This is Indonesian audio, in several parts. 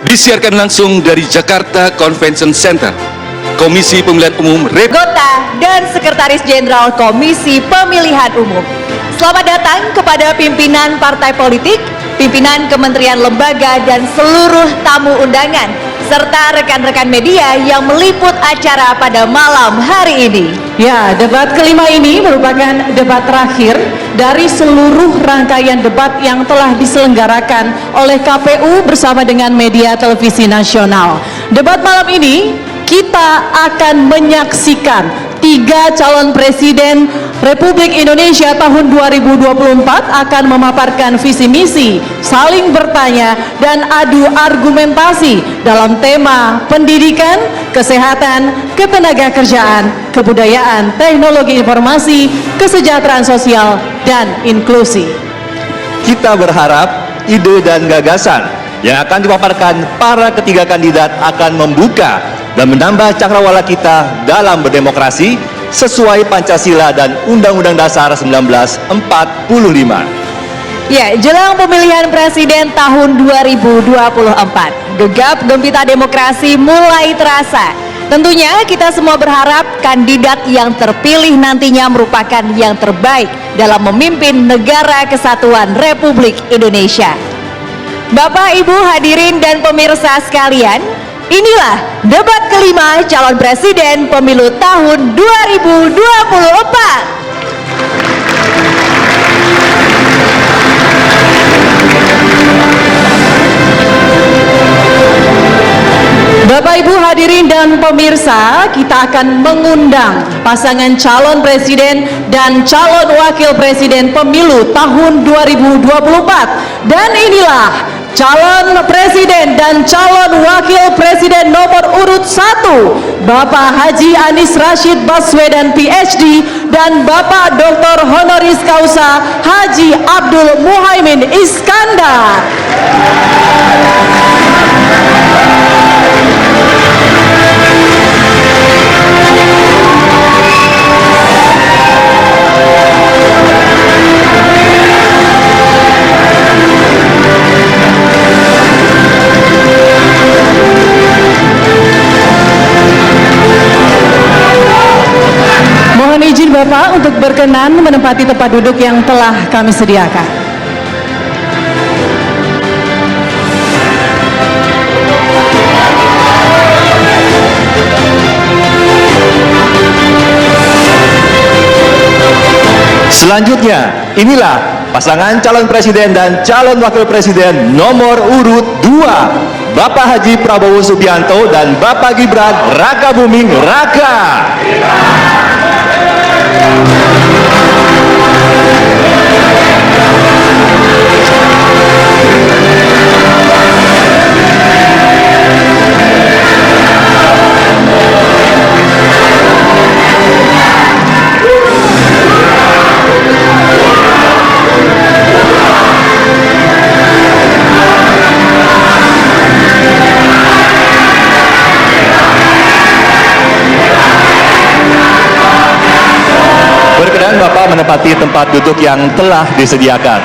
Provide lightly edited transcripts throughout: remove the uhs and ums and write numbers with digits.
Disiarkan langsung dari Jakarta Convention Center, Komisi Pemilihan Umum Anggota dan Sekretaris Jenderal Komisi Pemilihan Umum. Selamat datang kepada pimpinan partai politik, pimpinan kementerian lembaga dan seluruh tamu undangan, serta rekan-rekan media yang meliput acara pada malam hari ini. Ya, debat kelima ini merupakan debat terakhir dari seluruh rangkaian debat yang telah diselenggarakan oleh KPU bersama dengan media televisi nasional. Debat malam ini kita akan menyaksikan 3 calon presiden Republik Indonesia tahun 2024 akan memaparkan visi misi, saling bertanya dan adu argumentasi dalam tema pendidikan, kesehatan, ketenagakerjaan, kebudayaan, teknologi informasi, kesejahteraan sosial, dan inklusi. Kita berharap ide dan gagasan yang akan dipaparkan para ketiga kandidat akan membuka dan menambah cakrawala kita dalam berdemokrasi sesuai Pancasila dan Undang-Undang Dasar 1945. Ya, jelang pemilihan presiden tahun 2024, gegap gempita demokrasi mulai terasa. Tentunya kita semua berharap kandidat yang terpilih nantinya merupakan yang terbaik dalam memimpin negara kesatuan Republik Indonesia. Bapak, Ibu, hadirin dan pemirsa sekalian, inilah debat kelima calon presiden pemilu tahun 2024. Bapak, Ibu, hadirin dan pemirsa, kita akan mengundang pasangan calon presiden dan calon wakil presiden pemilu tahun 2024. Dan inilah calon presiden dan calon wakil presiden nomor urut 1, Bapak Haji Anies Rashid Baswedan PhD dan Bapak Dr. Honoris Causa Haji Abdul Muhaimin Iskandar. Mohon izin Bapak untuk berkenan menempati tempat duduk yang telah kami sediakan. Selanjutnya, inilah pasangan calon presiden dan calon wakil presiden nomor urut 2, Bapak Haji Prabowo Subianto dan Bapak Gibran Rakabuming Raka. Berkenan Bapak menempati tempat duduk yang telah disediakan.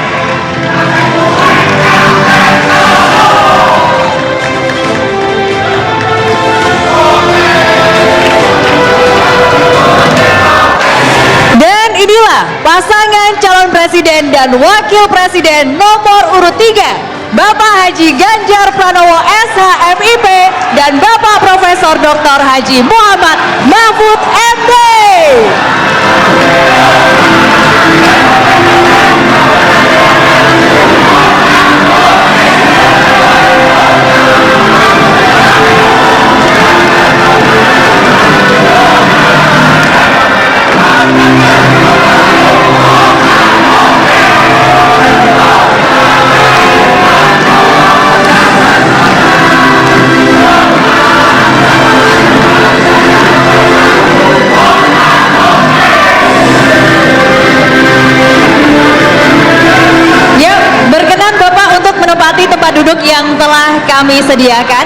Dan inilah pasangan calon presiden dan wakil presiden nomor urut 3, Bapak Haji Ganjar Pranowo SHMIP dan Bapak Profesor Dr. Haji Muhammad Mahfud MD. Tempat duduk yang telah kami sediakan.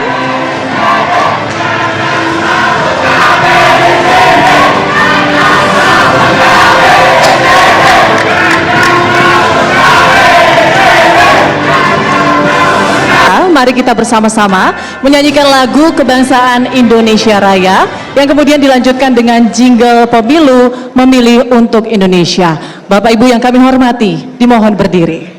mari kita bersama-sama menyanyikan lagu Kebangsaan Indonesia Raya yang kemudian dilanjutkan dengan jingle pemilu memilih untuk Indonesia. Bapak Ibu yang kami hormati, dimohon berdiri.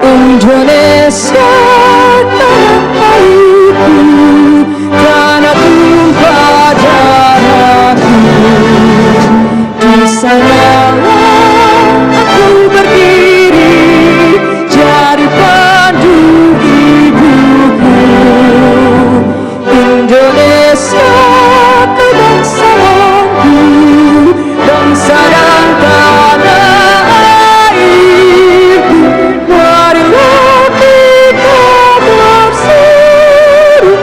Indonesia tanah airku, tanah tumpah darahku. Di sanalah aku berdiri, jadi pandu hidupku. Indonesia kebangsaanku, bangsa dan tanah airku. Marilah kita bersatu,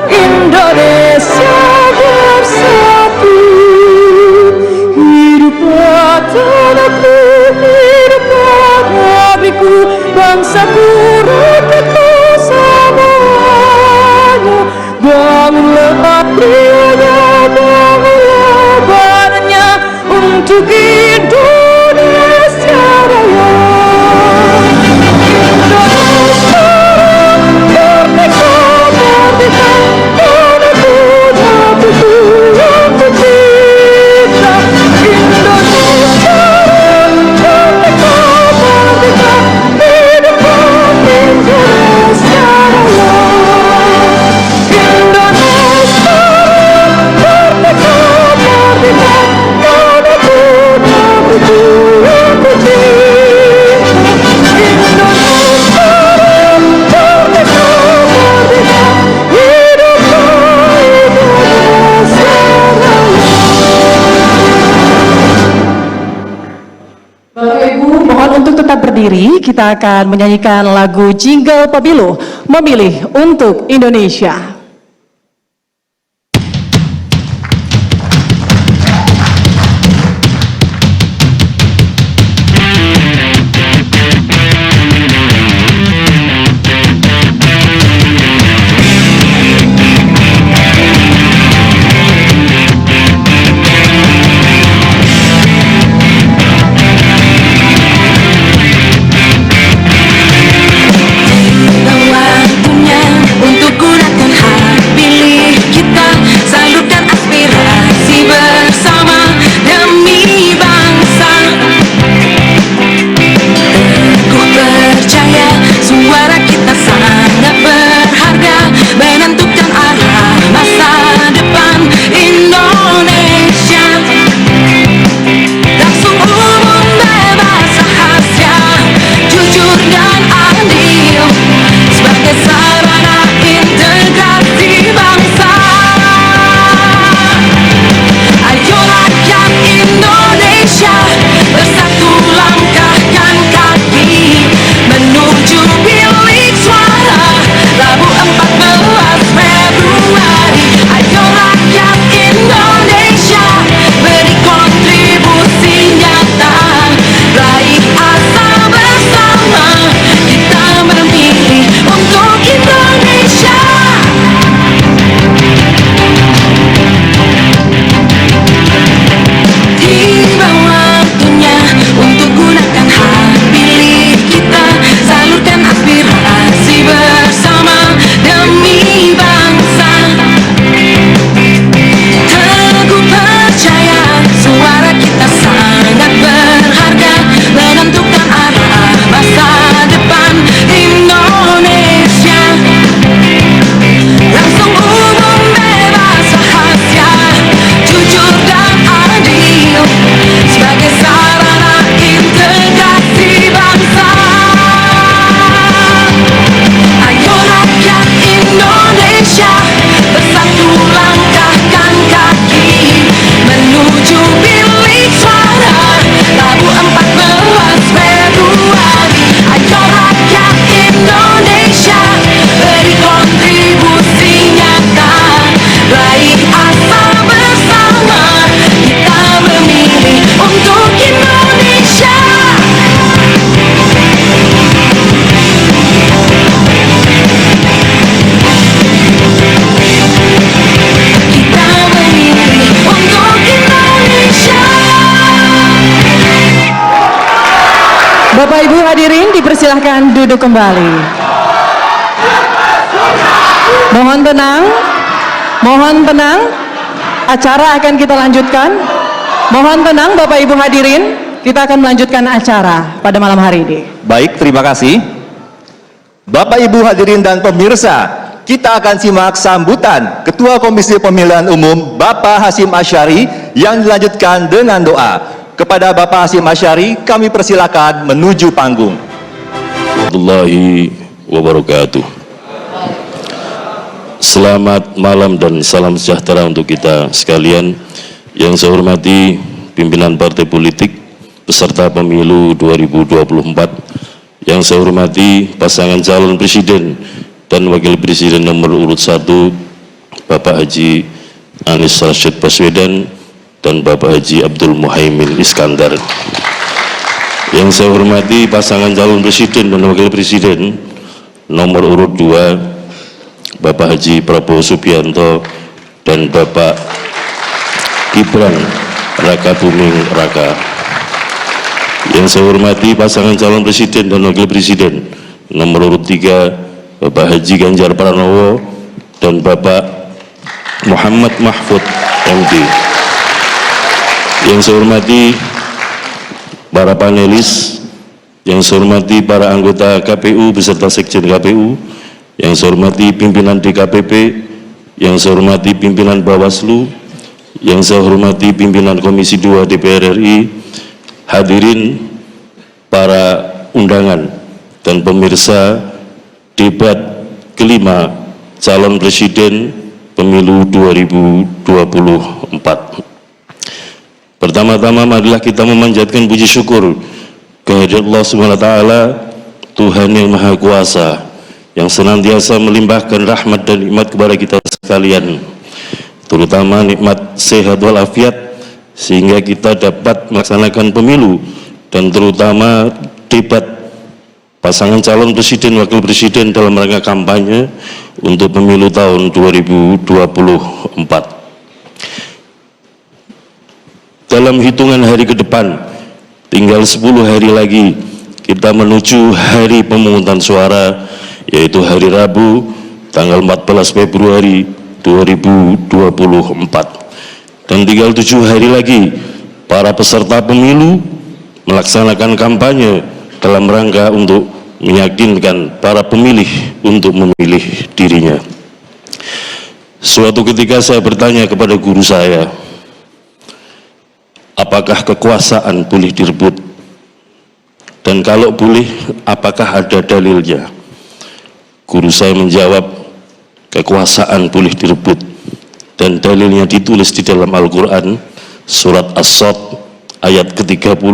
Indonesia bersatu. Hiduplah tanahku, hiduplah negeriku, bangsaku, rakyatku semuanya. Bangunlah prianya, bangunlah badannya untuk Indonesia Raya. Indonesia merdeka, merdeka, tanahku, negeriku untuk kita. Indonesia merdeka, merdeka, hiduplah Indonesia Raya. Indonesia merdeka, merdeka, tanahku, negeriku untuk kita. Indonesia merdeka, merdeka, hiduplah Indonesia Raya. Bapak Ibu, mohon untuk tetap berdiri. Kita akan menyanyikan lagu jingle pemilu memilih untuk Indonesia. Waktunya untuk gunakan hati. dipersilahkan duduk kembali. Mohon tenang, mohon tenang. Acara akan kita lanjutkan. Mohon tenang Bapak Ibu hadirin, kita akan melanjutkan acara pada malam hari ini. Baik, terima kasih. Bapak Ibu hadirin dan pemirsa, kita akan simak sambutan Ketua Komisi Pemilihan Umum Bapak Hasyim Asyari yang dilanjutkan dengan doa. Kepada Bapak Hasyim Asyari, kami persilakan menuju panggung. Warahmatullahi wabarakatuh. Selamat malam dan salam sejahtera untuk kita sekalian. Yang saya hormati pimpinan partai politik peserta pemilu 2024. Yang saya hormati pasangan calon presiden dan wakil presiden nomor urut 1 Bapak Haji Anies Rashid Baswedan dan Bapak Haji Abdul Muhaimin Iskandar. Yang saya hormati pasangan calon presiden dan wakil presiden nomor urut 2 Bapak Haji Prabowo Subianto dan Bapak Gibran Raka Buming Raka. Yang saya hormati pasangan calon presiden dan wakil presiden nomor urut 3 Bapak Haji Ganjar Pranowo dan Bapak Muhammad Mahfud MD. Yang saya hormati para panelis, yang saya hormati para anggota KPU beserta Sekjen KPU, yang saya hormati pimpinan DKPP, yang saya hormati pimpinan Bawaslu, yang saya hormati pimpinan Komisi 2 DPR RI, hadirin para undangan dan pemirsa debat kelima calon presiden pemilu 2024. Pertama-tama marilah kita memanjatkan puji syukur kehadirat Allah SWT, Tuhan yang Maha Kuasa, yang senantiasa melimpahkan rahmat dan nikmat kepada kita sekalian, terutama nikmat sehat walafiat, sehingga kita dapat melaksanakan pemilu dan terutama debat pasangan calon presiden wakil presiden dalam rangka kampanye untuk pemilu tahun 2024. Dalam hitungan hari ke depan, tinggal 10 hari lagi kita menuju hari pemungutan suara, yaitu hari Rabu tanggal 14 Februari 2024. Dan tinggal 7 hari lagi para peserta pemilu melaksanakan kampanye dalam rangka untuk meyakinkan para pemilih untuk memilih dirinya. Suatu ketika saya bertanya kepada guru saya, apakah kekuasaan boleh direbut? Dan kalau boleh, apakah ada dalilnya? Guru saya menjawab, kekuasaan boleh direbut dan dalilnya ditulis di dalam Al-Quran surat As-Sad ayat ke-35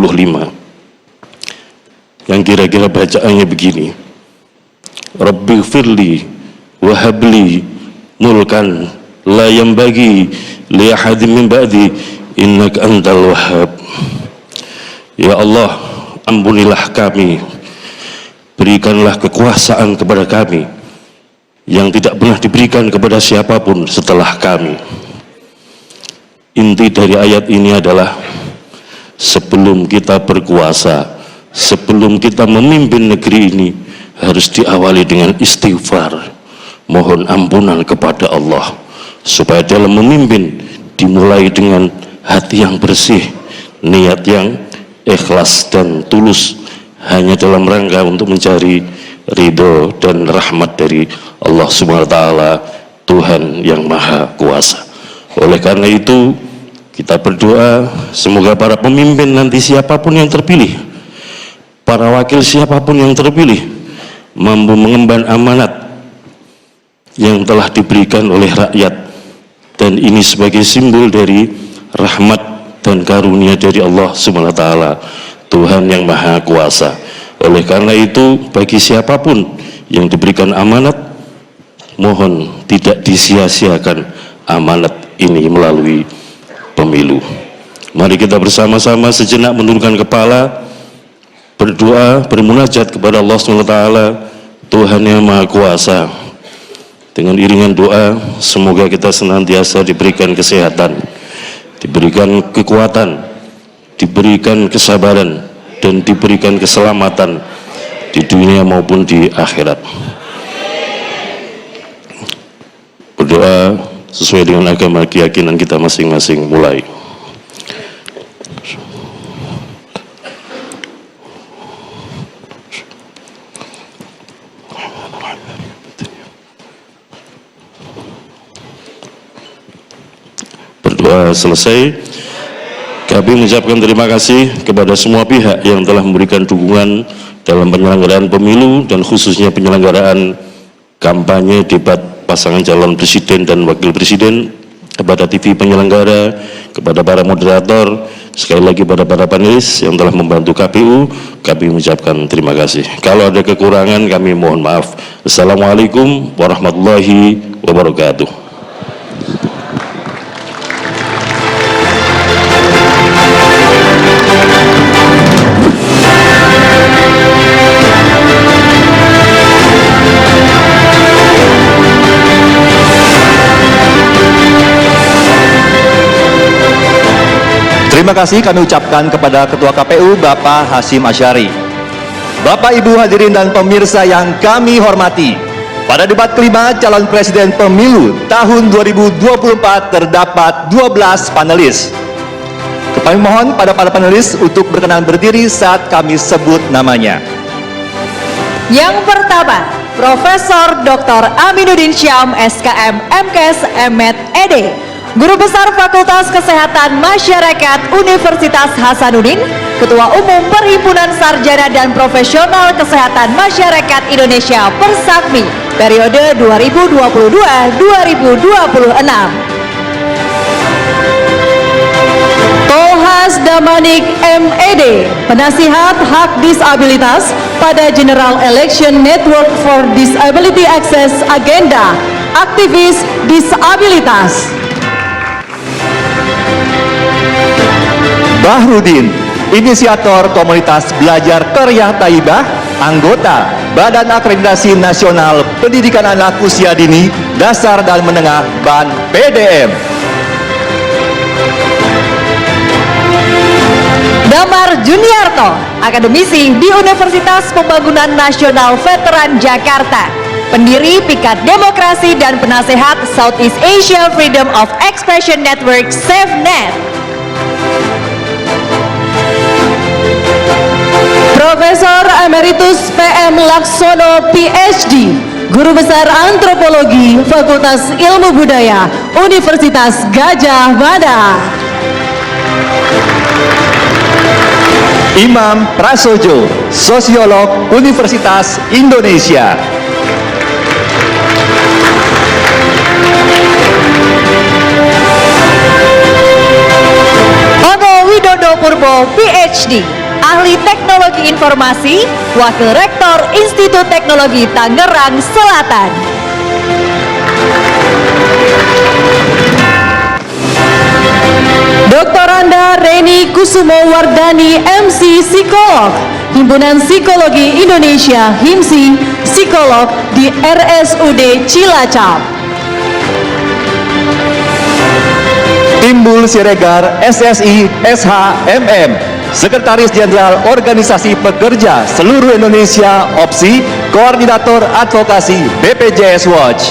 yang kira-kira bacaannya begini, Rabbighfirli wahabli mulkan la yambagi li ahadin min ba'di innaka antal wahhab. Ya Allah, ampunilah kami, berikanlah kekuasaan kepada kami yang tidak pernah diberikan kepada siapapun setelah kami. Inti dari ayat ini adalah sebelum kita berkuasa, sebelum kita memimpin negeri ini, harus diawali dengan istighfar, mohon ampunan kepada Allah, supaya dalam memimpin dimulai dengan hati yang bersih, niat yang ikhlas dan tulus, hanya dalam rangka untuk mencari ridho dan rahmat dari Allah SWT, Tuhan yang Maha Kuasa. Oleh karena itu kita berdoa semoga para pemimpin nanti siapapun yang terpilih, para wakil siapapun yang terpilih, mampu mengemban amanat yang telah diberikan oleh rakyat, dan ini sebagai simbol dari rahmat dan karunia dari Allah SWT, Tuhan yang Maha Kuasa. Oleh karena itu bagi siapapun yang diberikan amanat, mohon tidak disia-siakan amanat ini melalui pemilu. Mari kita bersama-sama sejenak menundukkan kepala, berdoa, bermunajat kepada Allah SWT, Tuhan yang Maha Kuasa. Dengan iringan doa, semoga kita senantiasa diberikan kesehatan, diberikan kekuatan, diberikan kesabaran, dan diberikan keselamatan di dunia maupun di akhirat. Berdoa sesuai dengan agama keyakinan kita masing-masing. Mulai. Berdoa selesai. Kami mengucapkan terima kasih kepada semua pihak yang telah memberikan dukungan dalam penyelenggaraan pemilu dan khususnya penyelenggaraan kampanye debat pasangan calon presiden dan wakil presiden, kepada TV penyelenggara, kepada para moderator, sekali lagi pada para panelis yang telah membantu KPU, kami mengucapkan terima kasih. Kalau ada kekurangan kami mohon maaf. Assalamualaikum warahmatullahi wabarakatuh. Terima kasih kami ucapkan kepada Ketua KPU Bapak Hasyim Asyari. Bapak Ibu hadirin dan pemirsa yang kami hormati, pada debat kelima calon presiden pemilu tahun 2024 terdapat 12 panelis. Kami mohon pada para panelis untuk berkenan berdiri saat kami sebut namanya. Yang pertama, Profesor Dr. Aminuddin Syam, SKM, MKes, M.Med, ED, Guru Besar Fakultas Kesehatan Masyarakat Universitas Hasanuddin, Ketua Umum Perhimpunan Sarjana dan Profesional Kesehatan Masyarakat Indonesia Persakmi, periode 2022-2026. Tohas Damanik MED, Penasihat Hak Disabilitas pada General Election Network for Disability Access Agenda, aktivis disabilitas. Bahrudin, inisiator komunitas belajar Qaryah Thayyibah, anggota Badan Akreditasi Nasional Pendidikan Anak Usia Dini, Dasar dan Menengah BAN PDM. Damar Juniarto, akademisi di Universitas Pembangunan Nasional Veteran Jakarta, pendiri Pikat Demokrasi dan penasehat Southeast Asia Freedom of Expression Network SafeNet. Profesor Emeritus PM Laksono PhD, Guru Besar Antropologi, Fakultas Ilmu Budaya, Universitas Gadjah Mada. Imam Prasojo, Sosiolog, Universitas Indonesia. Ono Widodo Purbo, PhD, Ahli Teknologi Informasi, Wakil Rektor Institut Teknologi Tangerang Selatan. Dr. Anda Reni Kusumo Wardani, MC Psikolog, Himpunan Psikologi Indonesia, HIMSI, Psikolog di RSUD Cilacap. Timbul Siregar, SSI, SHMM, Sekretaris Jenderal Organisasi Pekerja Seluruh Indonesia, OPSI, Koordinator Advokasi BPJS Watch.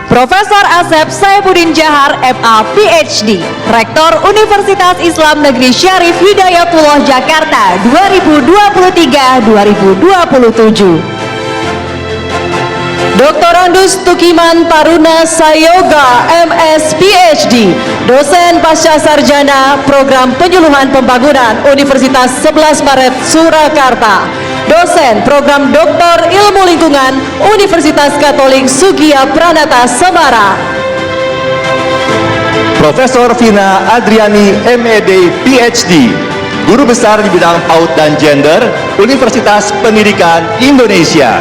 Profesor Asep Saifuddin Jahar, MA, PhD, Rektor Universitas Islam Negeri Syarif Hidayatullah Jakarta 2023-2027. Dr. Andus Tukiman Taruna Sayoga, MS, PhD, dosen pasca sarjana Program Penyuluhan Pembangunan Universitas 11 Maret Surakarta, dosen Program Doktor Ilmu Lingkungan Universitas Katolik Sugiya Pranata Semarang. Profesor Vina Adriani, MED, PhD, Guru Besar di bidang PAUD dan Gender, Universitas Pendidikan Indonesia.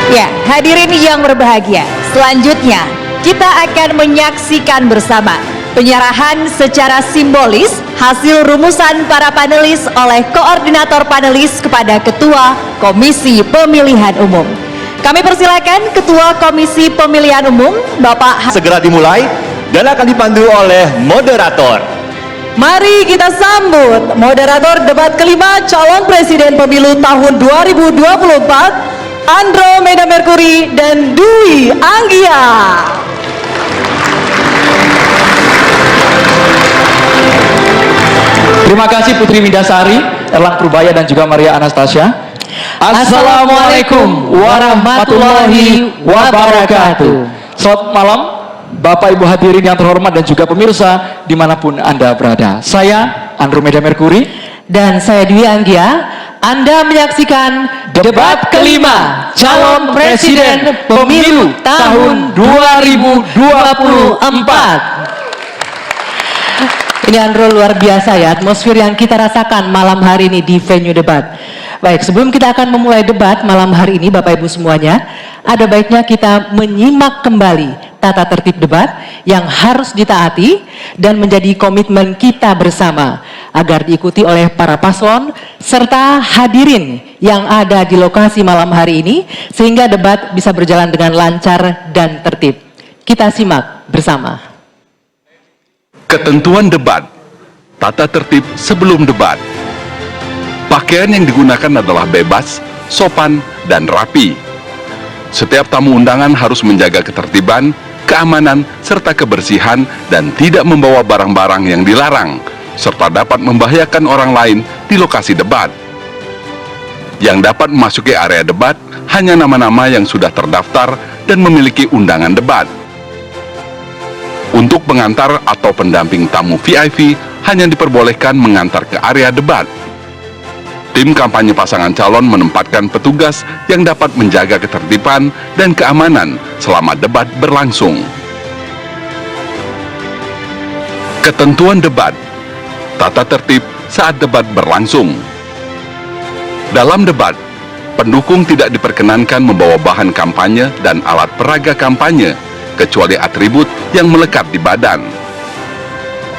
Ya, hadirin yang berbahagia, selanjutnya kita akan menyaksikan bersama penyerahan secara simbolis hasil rumusan para panelis oleh koordinator panelis kepada Ketua Komisi Pemilihan Umum. Kami persilakan Ketua Komisi Pemilihan Umum, Bapak Segera dimulai dan akan dipandu oleh moderator. Mari kita sambut moderator debat kelima calon presiden pemilu tahun 2024, Andromeda Mercury dan Dwi Anggia. Terima kasih Putri Mindasari, Erlang Purbaya dan juga Maria Anastasia. Assalamualaikum warahmatullahi wabarakatuh. Selamat malam Bapak Ibu hadirin yang terhormat dan juga pemirsa dimanapun Anda berada. Saya Andromeda Mercury Dan saya Dwi Anggia. Anda menyaksikan debat kelima calon presiden pemilu tahun 2024. Ini Andro, luar biasa ya atmosfer yang kita rasakan malam hari ini di venue debat. Baik, sebelum kita akan memulai debat malam hari ini Bapak Ibu semuanya, ada baiknya kita menyimak kembali tata tertib debat yang harus ditaati dan menjadi komitmen kita bersama agar diikuti oleh para paslon serta hadirin yang ada di lokasi malam hari ini sehingga debat bisa berjalan dengan lancar dan tertib. Kita simak bersama. Ketentuan debat, tata tertib sebelum debat. Pakaian yang digunakan adalah bebas, sopan, dan rapi. Setiap tamu undangan harus menjaga ketertiban, keamanan, serta kebersihan dan tidak membawa barang-barang yang dilarang, serta dapat membahayakan orang lain di lokasi debat. Yang dapat memasuki area debat hanya nama-nama yang sudah terdaftar dan memiliki undangan debat. Untuk pengantar atau pendamping tamu VIP hanya diperbolehkan mengantar ke area debat. Tim kampanye pasangan calon menempatkan petugas yang dapat menjaga ketertiban dan keamanan selama debat berlangsung. Ketentuan debat, tata tertib saat debat berlangsung. Dalam debat, pendukung tidak diperkenankan membawa bahan kampanye dan alat peraga kampanye, kecuali atribut yang melekat di badan.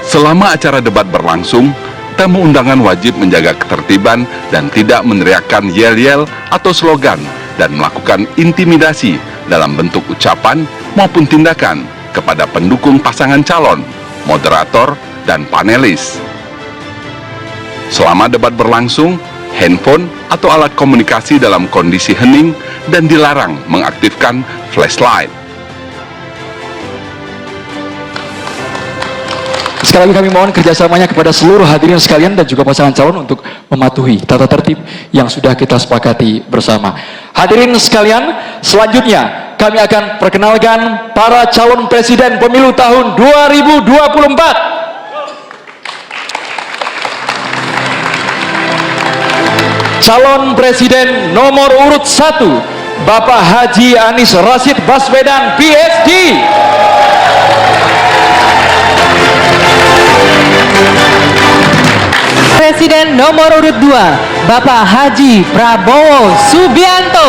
Selama acara debat berlangsung, tamu undangan wajib menjaga ketertiban dan tidak meneriakkan yel-yel atau slogan dan melakukan intimidasi dalam bentuk ucapan maupun tindakan kepada pendukung pasangan calon, moderator, dan panelis. Selama debat berlangsung, handphone atau alat komunikasi dalam kondisi hening dan dilarang mengaktifkan flashlight. sekali lagi kami mohon kerjasamanya kepada seluruh hadirin sekalian dan juga pasangan calon untuk mematuhi tata tertib yang sudah kita sepakati bersama. Hadirin sekalian, selanjutnya kami akan perkenalkan para calon presiden pemilu tahun 2024. Calon presiden nomor urut 1, Bapak Haji Anies Rashid Baswedan, PhD. Presiden nomor urut 2, Bapak Haji Prabowo Subianto.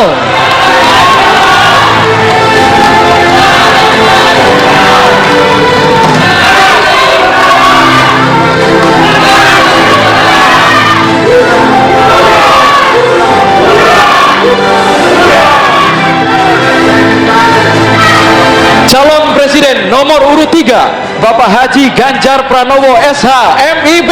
Calon presiden nomor urut 3, Bapak Haji Ganjar Pranowo SH, MIB.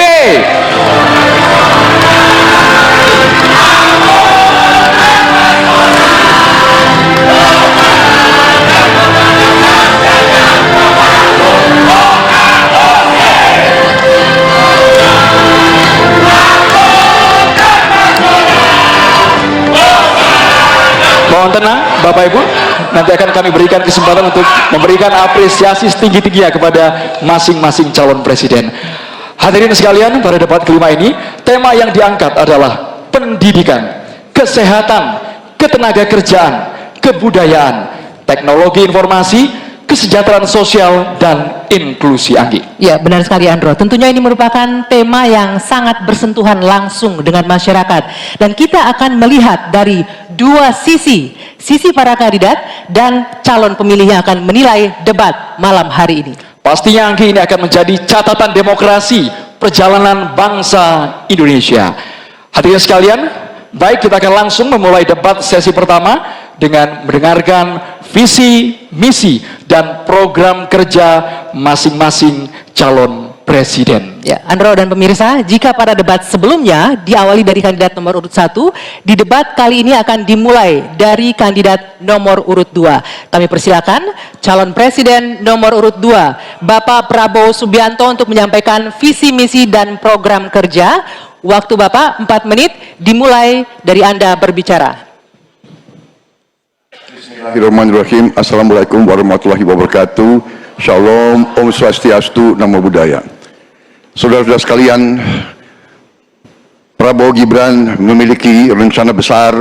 Mohon tenang Bapak Ibu, nanti akan kami berikan kesempatan untuk memberikan apresiasi setinggi-tingginya kepada masing-masing calon presiden. Hadirin sekalian, pada debat kelima ini tema yang diangkat adalah pendidikan, kesehatan, ketenaga kerjaan, kebudayaan, teknologi informasi, kesejahteraan sosial, dan inklusi. Anggi. Ya, benar sekali Andro. Tentunya ini merupakan tema yang sangat bersentuhan langsung dengan masyarakat. Dan kita akan melihat dari dua sisi para kandidat dan calon pemilih yang akan menilai debat malam hari ini. Pastinya Anggi, ini akan menjadi catatan demokrasi perjalanan bangsa Indonesia. Hadirin sekalian, baik, kita akan langsung memulai debat sesi pertama dengan mendengarkan visi, misi, dan program kerja masing-masing calon presiden. presiden. Ya, Andro dan pemirsa, jika pada debat sebelumnya diawali dari kandidat nomor urut 1, di debat kali ini akan dimulai dari kandidat nomor urut 2. Kami persilakan calon presiden nomor urut 2, Bapak Prabowo Subianto untuk menyampaikan visi misi dan program kerja. Waktu Bapak 4 menit, dimulai dari Anda berbicara. Bismillahirrahmanirrahim. Assalamualaikum warahmatullahi wabarakatuh. Shalom, Om Swastiastu, Namo Buddhaya. Saudara-saudara sekalian, Prabowo Gibran memiliki rencana besar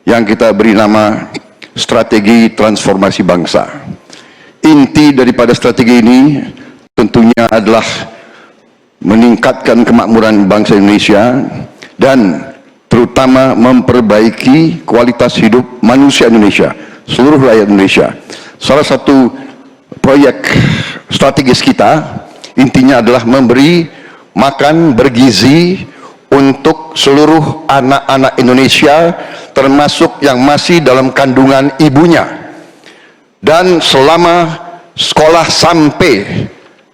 yang kita beri nama Strategi Transformasi Bangsa. Inti daripada strategi ini tentunya adalah meningkatkan kemakmuran bangsa Indonesia dan terutama memperbaiki kualitas hidup manusia Indonesia, seluruh rakyat Indonesia. Salah satu proyek strategis kita intinya adalah memberi makan bergizi untuk seluruh anak-anak Indonesia, termasuk yang masih dalam kandungan ibunya, dan selama sekolah sampai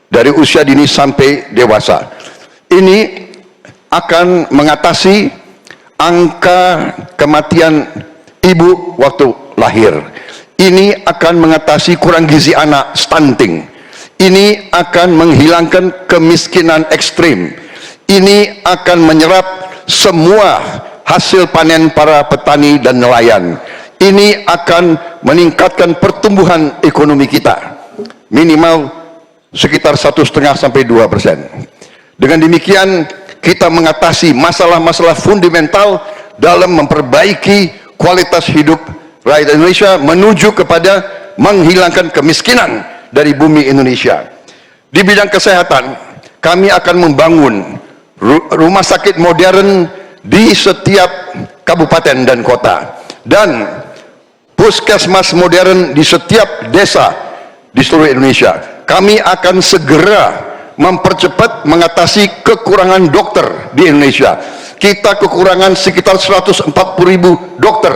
dari usia dini sampai dewasa. Ini akan mengatasi angka kematian ibu waktu lahir. Ini akan mengatasi kurang gizi anak, stunting. Ini akan menghilangkan kemiskinan ekstrim. Ini akan menyerap semua hasil panen para petani dan nelayan. Ini akan meningkatkan pertumbuhan ekonomi kita minimal sekitar 1,5 sampai 2%. Dengan demikian kita mengatasi masalah-masalah fundamental dalam memperbaiki kualitas hidup rakyat Indonesia menuju kepada menghilangkan kemiskinan dari bumi Indonesia. Di bidang kesehatan, kami akan membangun rumah sakit modern di setiap kabupaten dan kota, dan puskesmas modern di setiap desa di seluruh Indonesia. Kami akan segera mempercepat mengatasi kekurangan dokter di Indonesia. Kita kekurangan sekitar 140.000 dokter,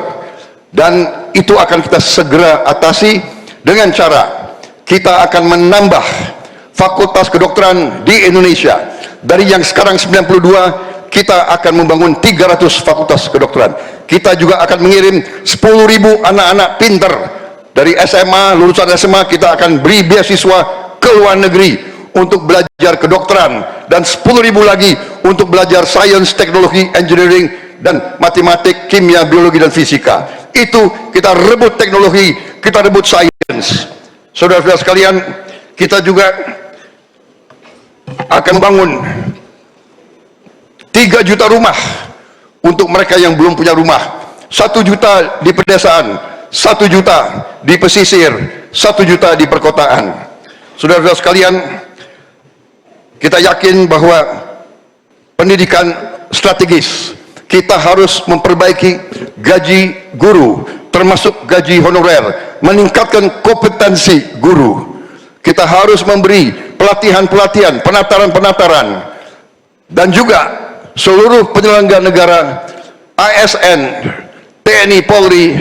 dan itu akan kita segera atasi dengan cara kita akan menambah fakultas kedokteran di Indonesia. Dari yang sekarang 92, kita akan membangun 300 fakultas kedokteran. Kita juga akan mengirim 10.000 anak-anak pinter dari SMA, lulusan SMA, kita akan beri beasiswa ke luar negeri untuk belajar kedokteran, dan 10.000 lagi untuk belajar sains, teknologi, engineering, dan matematik, kimia, biologi, dan fisika. Itu kita rebut teknologi, kita rebut sains. Saudara-saudara sekalian, kita juga akan bangun 3 juta rumah untuk mereka yang belum punya rumah. 1 juta di pedesaan, 1 juta di pesisir, 1 juta di perkotaan. Saudara-saudara sekalian, kita yakin bahwa pendidikan strategis. Kita harus memperbaiki gaji guru, termasuk gaji honorer, meningkatkan kompetensi guru. Kita harus memberi pelatihan-pelatihan, penataran-penataran, dan juga seluruh penyelenggara negara, ASN, TNI, Polri,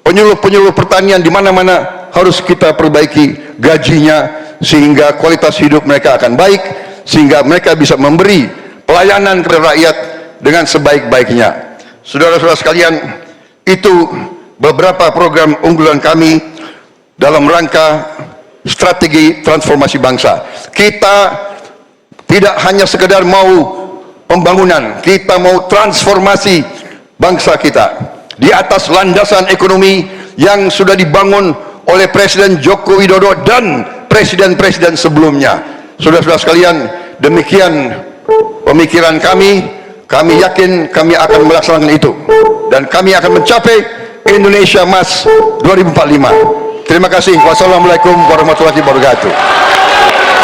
penyuluh-penyuluh pertanian di mana-mana harus kita perbaiki gajinya sehingga kualitas hidup mereka akan baik, sehingga mereka bisa memberi pelayanan kepada rakyat dengan sebaik-baiknya. Saudara-saudara sekalian, itu beberapa program unggulan kami dalam rangka strategi transformasi bangsa. Kita tidak hanya sekedar mau pembangunan, kita mau transformasi bangsa kita di atas landasan ekonomi yang sudah dibangun oleh Presiden Joko Widodo dan presiden-presiden sebelumnya. Saudara-saudara sekalian, demikian pemikiran kami. Kami yakin kami akan melaksanakan itu, dan kami akan mencapai Indonesia Emas 2045. Terima kasih. Wassalamualaikum warahmatullahi wabarakatuh.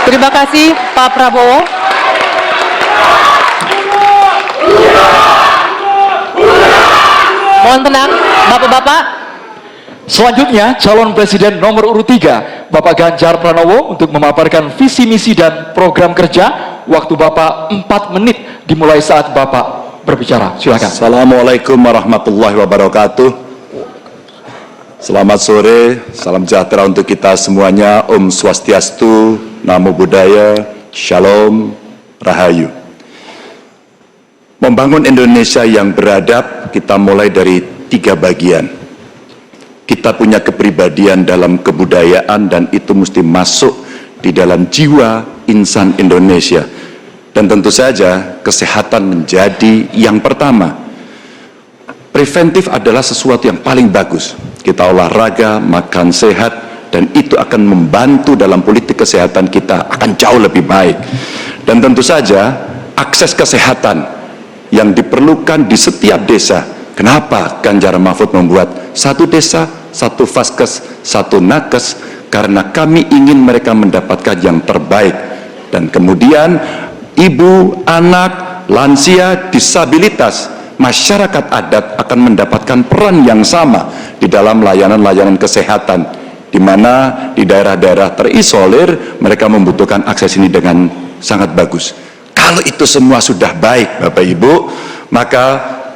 Terima kasih Pak Prabowo. Mohon tenang, Bapak-bapak. Selanjutnya, calon presiden nomor urut 3, Bapak Ganjar Pranowo, untuk memaparkan visi misi dan program kerja. Waktu Bapak 4 menit dimulai saat Bapak berbicara. Silakan. Assalamualaikum warahmatullahi wabarakatuh. Selamat sore, salam sejahtera untuk kita semuanya. Om Swastiastu, Namo Buddhaya, Shalom, Rahayu. Membangun Indonesia yang beradab, kita mulai dari 3 bagian. Kita punya kepribadian dalam kebudayaan dan itu mesti masuk di dalam jiwa insan Indonesia. Dan tentu saja kesehatan menjadi yang pertama. Preventif adalah sesuatu yang paling bagus. Kita olahraga, makan sehat, dan itu akan membantu dalam politik kesehatan kita akan jauh lebih baik. Dan tentu saja akses kesehatan yang diperlukan di setiap desa. Kenapa Ganjar Mahfud membuat 1 desa, 1 vaskes, 1 nakes? Karena kami ingin mereka mendapatkan yang terbaik. Dan kemudian ibu, anak, lansia, disabilitas, masyarakat adat akan mendapatkan peran yang sama di dalam layanan-layanan kesehatan, di mana di daerah-daerah terisolir mereka membutuhkan akses ini dengan sangat bagus. Kalau itu semua sudah baik Bapak Ibu, maka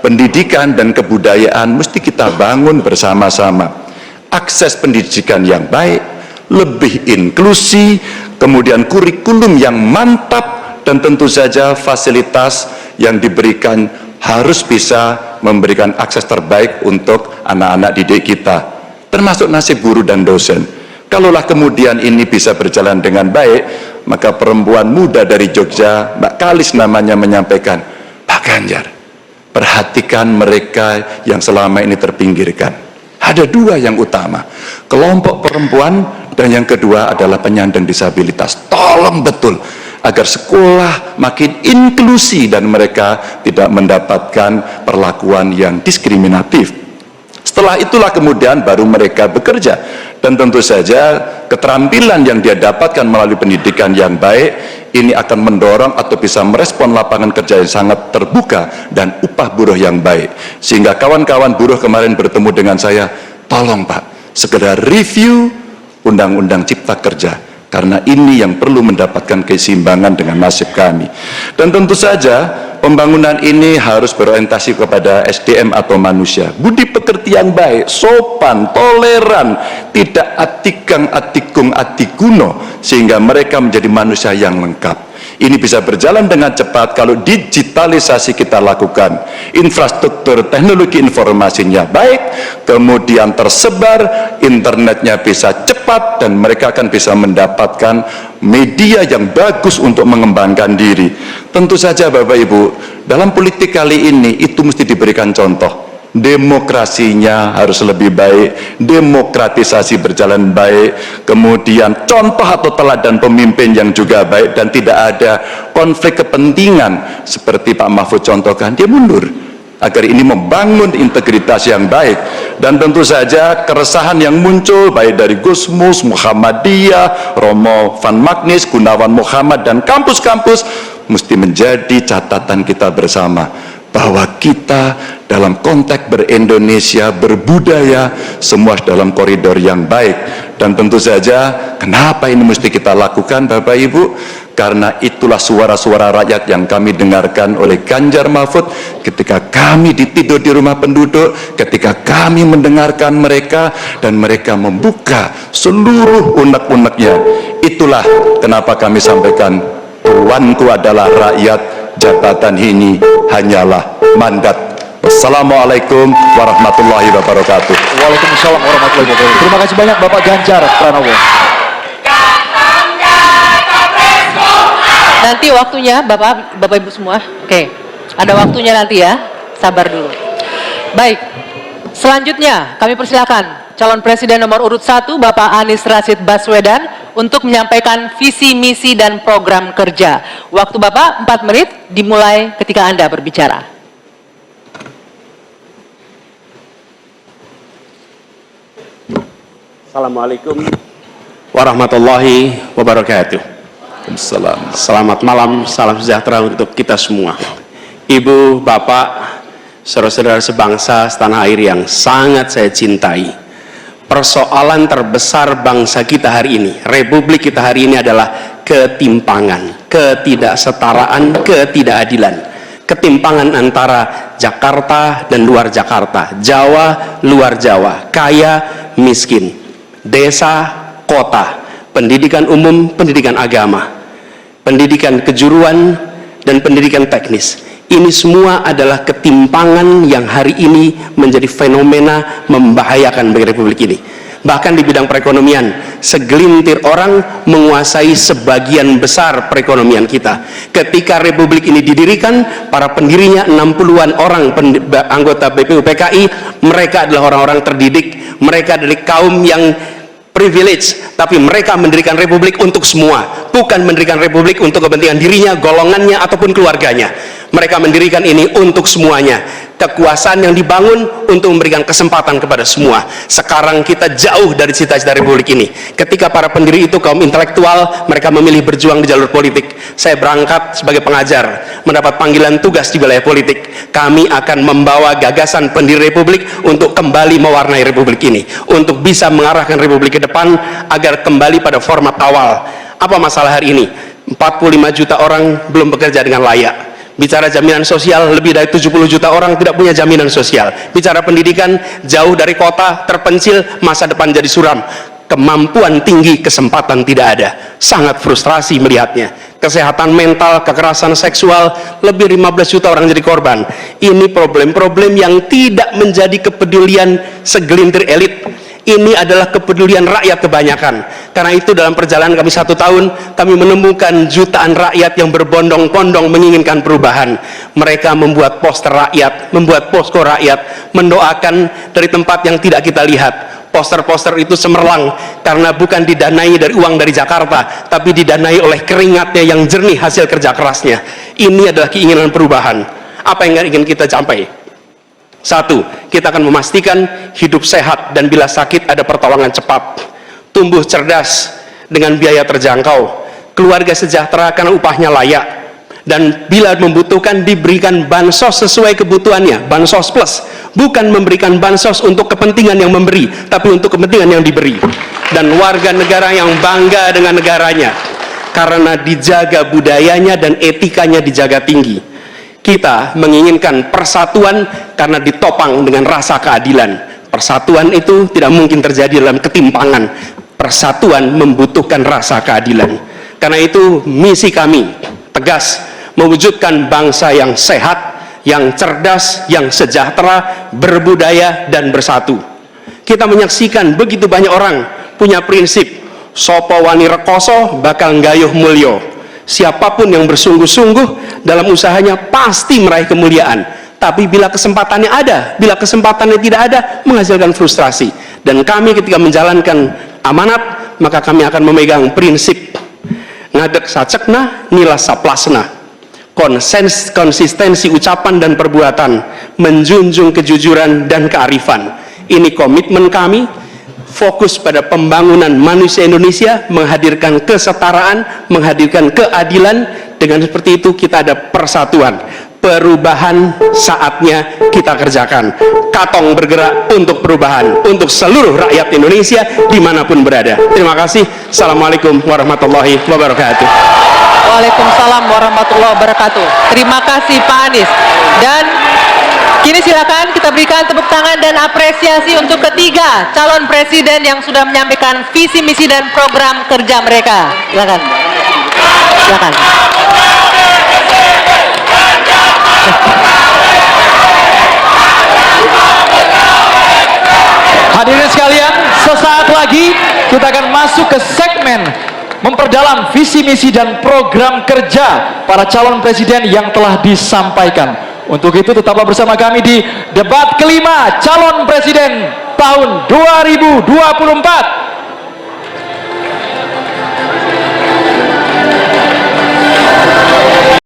pendidikan dan kebudayaan mesti kita bangun bersama-sama. Akses pendidikan yang baik, lebih inklusi, kemudian kurikulum yang mantap, dan tentu saja fasilitas yang diberikan harus bisa memberikan akses terbaik untuk anak-anak didik kita, termasuk nasib guru dan dosen. Kalaulah kemudian ini bisa berjalan dengan baik, maka perempuan muda dari Jogja, Mbak Kalis namanya, menyampaikan, Pak Ganjar, perhatikan mereka yang selama ini terpinggirkan. Ada 2 yang utama, kelompok perempuan, dan yang kedua adalah penyandang disabilitas. Tolong betul agar sekolah makin inklusi dan mereka tidak mendapatkan perlakuan yang diskriminatif. Setelah itulah kemudian baru mereka bekerja, dan tentu saja keterampilan yang dia dapatkan melalui pendidikan yang baik ini akan mendorong atau bisa merespon lapangan kerja yang sangat terbuka dan upah buruh yang baik. Sehingga kawan-kawan buruh kemarin bertemu dengan saya, tolong Pak, segera review Undang-Undang Cipta Kerja, karena ini yang perlu mendapatkan keseimbangan dengan nasib kami. Dan tentu saja pembangunan ini harus berorientasi kepada SDM atau manusia, budi pekerti yang baik, sopan, toleran, tidak atikang atikung atikuno, sehingga mereka menjadi manusia yang lengkap. Ini bisa berjalan dengan cepat kalau digitalisasi kita lakukan, infrastruktur teknologi informasinya baik, kemudian tersebar, internetnya bisa cepat, dan mereka akan bisa mendapatkan media yang bagus untuk mengembangkan diri. Tentu saja Bapak Ibu, dalam politik kali ini itu mesti diberikan contoh. Demokrasinya harus lebih baik, demokratisasi berjalan baik, kemudian contoh atau teladan pemimpin yang juga baik, dan tidak ada konflik kepentingan seperti Pak Mahfud contohkan, dia mundur agar ini membangun integritas yang baik. Dan tentu saja keresahan yang muncul baik dari Gusmus, Muhammadiyah, Romo Van Magnis, Gunawan Muhammad, dan kampus-kampus mesti menjadi catatan kita bersama, bahwa kita dalam konteks ber-Indonesia, berbudaya, semua dalam koridor yang baik. Dan tentu saja kenapa ini mesti kita lakukan Bapak Ibu? Karena itulah suara-suara rakyat yang kami dengarkan oleh Ganjar Mahfud ketika kami tidur di rumah penduduk, ketika kami mendengarkan mereka dan mereka membuka seluruh unek-uneknya. Itulah kenapa kami sampaikan, tuanku adalah rakyat, jabatan ini hanyalah mandat. Wassalamualaikum warahmatullahi wabarakatuh. Waalaikumsalam warahmatullahi wabarakatuh. Terima kasih banyak Bapak Ganjar Pranowo. Nanti waktunya Bapak Ibu semua. Oke. Ada waktunya nanti ya. Sabar dulu. Baik. Selanjutnya kami persilakan calon presiden nomor urut 1 Bapak Anies Rashid Baswedan untuk menyampaikan visi, misi, dan program kerja. Waktu Bapak 4 menit dimulai ketika Anda berbicara. Assalamualaikum warahmatullahi wabarakatuh. Selamat malam, salam sejahtera untuk kita semua. Ibu, Bapak, saudara-saudara sebangsa setanah air yang sangat saya cintai. Persoalan terbesar bangsa kita hari ini, republik kita hari ini adalah ketimpangan, ketidaksetaraan, ketidakadilan. Ketimpangan antara Jakarta dan luar Jakarta, Jawa, luar Jawa, kaya, miskin, desa, kota, pendidikan umum, pendidikan agama. pendidikan kejuruan, dan pendidikan teknis. Ini semua adalah ketimpangan yang hari ini menjadi fenomena membahayakan bagi Republik ini. Bahkan di bidang perekonomian, segelintir orang menguasai sebagian besar perekonomian kita. Ketika Republik ini didirikan, para pendirinya 60-an orang anggota BPUPKI, mereka adalah orang-orang terdidik, mereka dari kaum yang privilege, tapi mereka mendirikan Republik untuk semua, bukan mendirikan Republik untuk kepentingan dirinya, golongannya, ataupun keluarganya. Mereka mendirikan ini untuk semuanya. Kekuasaan yang dibangun untuk memberikan kesempatan kepada semua. Sekarang kita jauh dari cita-cita Republik ini. Ketika para pendiri itu kaum intelektual, mereka memilih berjuang di jalur politik. Saya berangkat sebagai pengajar, mendapat panggilan tugas di wilayah politik. Kami akan membawa gagasan pendiri Republik untuk kembali mewarnai Republik ini, untuk bisa mengarahkan Republik ke depan agar kembali pada format awal. Apa masalah hari ini? 45 juta orang belum bekerja dengan layak. Bicara jaminan sosial, lebih dari 70 juta orang tidak punya jaminan sosial. Bicara pendidikan, jauh dari kota, terpencil, masa depan jadi suram. Kemampuan tinggi, kesempatan tidak ada. Sangat frustrasi melihatnya. Kesehatan mental, kekerasan seksual, lebih 15 juta orang jadi korban. Ini problem-problem yang tidak menjadi kepedulian segelintir elit. Ini adalah kepedulian rakyat kebanyakan. Karena itu dalam perjalanan kami 1 tahun, kami menemukan jutaan rakyat yang berbondong-bondong menginginkan perubahan. Mereka membuat poster rakyat, membuat posko rakyat, mendoakan dari tempat yang tidak kita lihat. Poster-poster itu cemerlang karena bukan didanai dari uang dari Jakarta, tapi didanai oleh keringatnya yang jernih hasil kerja kerasnya. Ini adalah keinginan perubahan. Apa yang ingin kita capai? 1, kita akan memastikan hidup sehat dan bila sakit ada pertolongan cepat, tumbuh cerdas dengan biaya terjangkau, keluarga sejahtera karena upahnya layak, dan bila membutuhkan diberikan bansos sesuai kebutuhannya, bansos plus, bukan memberikan bansos untuk kepentingan yang memberi, tapi untuk kepentingan yang diberi, dan warga negara yang bangga dengan negaranya karena dijaga budayanya dan etikanya dijaga tinggi. Kita menginginkan persatuan karena ditopang dengan rasa keadilan. Persatuan itu tidak mungkin terjadi dalam ketimpangan. Persatuan membutuhkan rasa keadilan. Karena itu misi kami tegas mewujudkan bangsa yang sehat, yang cerdas, yang sejahtera, berbudaya, dan bersatu. Kita menyaksikan begitu banyak orang punya prinsip sopo wani rekoso bakal nggayuh mulyo. Siapapun yang bersungguh-sungguh dalam usahanya pasti meraih kemuliaan. Tapi bila kesempatannya ada, bila kesempatannya tidak ada, menghasilkan frustrasi. Dan kami ketika menjalankan amanat, maka kami akan memegang prinsip ngadek sacekna, nilas saplasna. Konsistensi ucapan dan perbuatan, menjunjung kejujuran dan kearifan. Ini komitmen kami. Fokus pada pembangunan manusia Indonesia, menghadirkan kesetaraan, menghadirkan keadilan. Dengan seperti itu kita ada persatuan. Perubahan saatnya kita kerjakan. Katong bergerak untuk perubahan, untuk seluruh rakyat Indonesia dimanapun berada. Terima kasih. Assalamualaikum warahmatullahi wabarakatuh. Waalaikumsalam warahmatullahi wabarakatuh. Terima kasih Pak Anies. Dan kini silakan kita berikan tepuk tangan dan apresiasi untuk ketiga calon presiden yang sudah menyampaikan visi misi dan program kerja mereka. Silakan. Silakan. Hadirin sekalian, sesaat lagi kita akan masuk ke segmen memperdalam visi misi dan program kerja para calon presiden yang telah disampaikan. Untuk itu tetaplah bersama kami di debat kelima calon presiden tahun 2024.